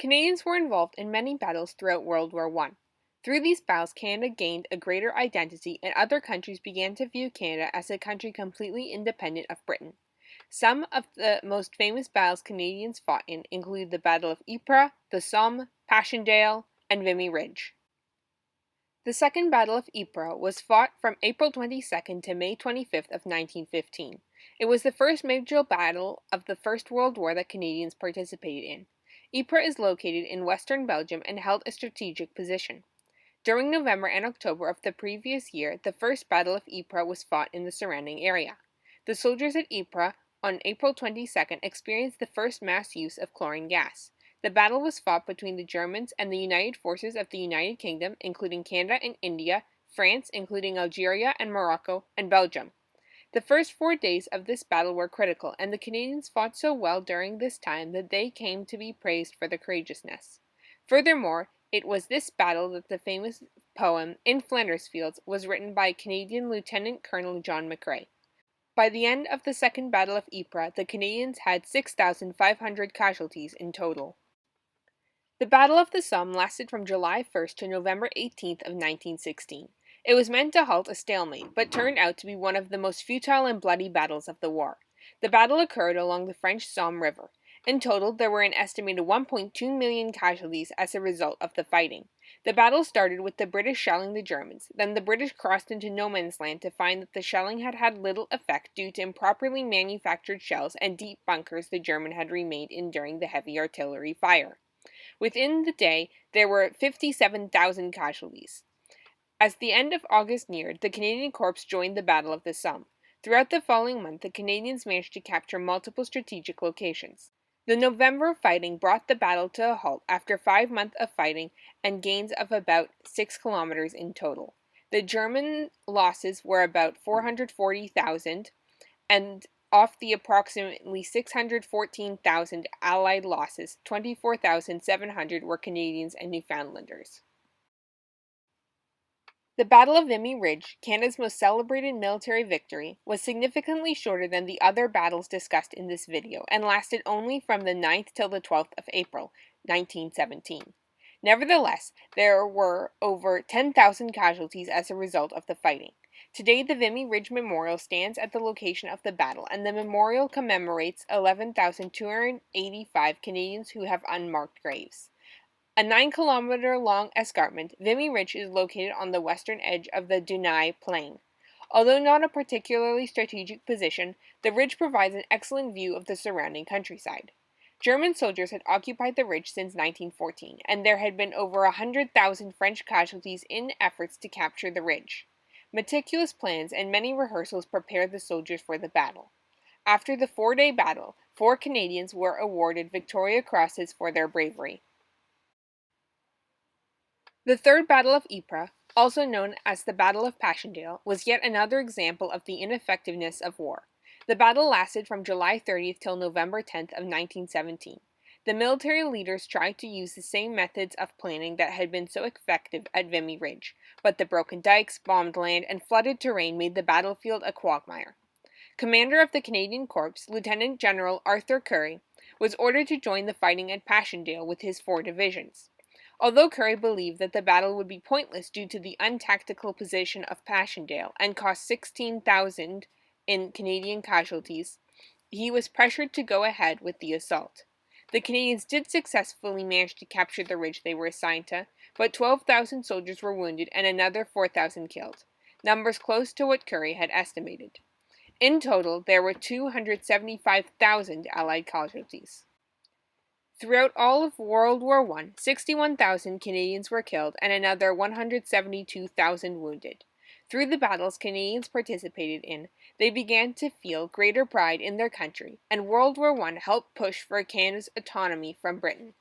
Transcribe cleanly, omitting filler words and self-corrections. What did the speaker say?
Canadians were involved in many battles throughout World War I. Through these battles, Canada gained a greater identity, and other countries began to view Canada as a country completely independent of Britain. Some of the most famous battles Canadians fought in include the Battle of Ypres, the Somme, Passchendaele, and Vimy Ridge. The Second Battle of Ypres was fought from April 22nd to May 25th of 1915. It was the first major battle of the First World War that Canadians participated in. Ypres is located in western Belgium and held a strategic position. During November and October of the previous year, the First Battle of Ypres was fought in the surrounding area. The soldiers at Ypres on April 22nd experienced the first mass use of chlorine gas. The battle was fought between the Germans and the united forces of the United Kingdom, including Canada and India, France, including Algeria and Morocco, and Belgium. The first 4 days of this battle were critical, and the Canadians fought so well during this time that they came to be praised for their courageousness. Furthermore, it was this battle that the famous poem In Flanders Fields was written by Canadian Lieutenant Colonel John McCrae. By the end of the Second Battle of Ypres, the Canadians had 6,500 casualties in total. The Battle of the Somme lasted from July 1st to November 18th of 1916. It was meant to halt a stalemate, but turned out to be one of the most futile and bloody battles of the war. The battle occurred along the French Somme River. In total, there were an estimated 1.2 million casualties as a result of the fighting. The battle started with the British shelling the Germans. Then the British crossed into no man's land to find that the shelling had had little effect due to improperly manufactured shells and deep bunkers the German had remained in during the heavy artillery fire. Within the day, there were 57,000 casualties. As the end of August neared, the Canadian Corps joined the Battle of the Somme. Throughout the following month, the Canadians managed to capture multiple strategic locations. The November fighting brought the battle to a halt after 5 months of fighting and gains of about 6 kilometers in total. The German losses were about 440,000, and off the approximately 614,000 Allied losses, 24,700 were Canadians and Newfoundlanders. The Battle of Vimy Ridge, Canada's most celebrated military victory, was significantly shorter than the other battles discussed in this video and lasted only from the 9th till the 12th of April, 1917. Nevertheless, there were over 10,000 casualties as a result of the fighting. Today, the Vimy Ridge Memorial stands at the location of the battle, and the memorial commemorates 11,285 Canadians who have unmarked graves. A 9-kilometer-long escarpment, Vimy Ridge is located on the western edge of the Dunai Plain. Although not a particularly strategic position, the ridge provides an excellent view of the surrounding countryside. German soldiers had occupied the ridge since 1914, and there had been over 100,000 French casualties in efforts to capture the ridge. Meticulous plans and many rehearsals prepared the soldiers for the battle. After the 4-day battle, 4 Canadians were awarded Victoria Crosses for their bravery. The Third Battle of Ypres, also known as the Battle of Passchendaele, was yet another example of the ineffectiveness of war. The battle lasted from July 30th till November 10th of 1917. The military leaders tried to use the same methods of planning that had been so effective at Vimy Ridge, but the broken dikes, bombed land, and flooded terrain made the battlefield a quagmire. Commander of the Canadian Corps, Lieutenant General Arthur Currie, was ordered to join the fighting at Passchendaele with his 4 divisions. Although Currie believed that the battle would be pointless due to the untactical position of Passchendaele and cost 16,000 in Canadian casualties, he was pressured to go ahead with the assault. The Canadians did successfully manage to capture the ridge they were assigned to, but 12,000 soldiers were wounded and another 4,000 killed, numbers close to what Currie had estimated. In total, there were 275,000 Allied casualties. Throughout all of World War I, 61,000 Canadians were killed and another 172,000 wounded. Through the battles Canadians participated in, they began to feel greater pride in their country, and World War I helped push for Canada's autonomy from Britain.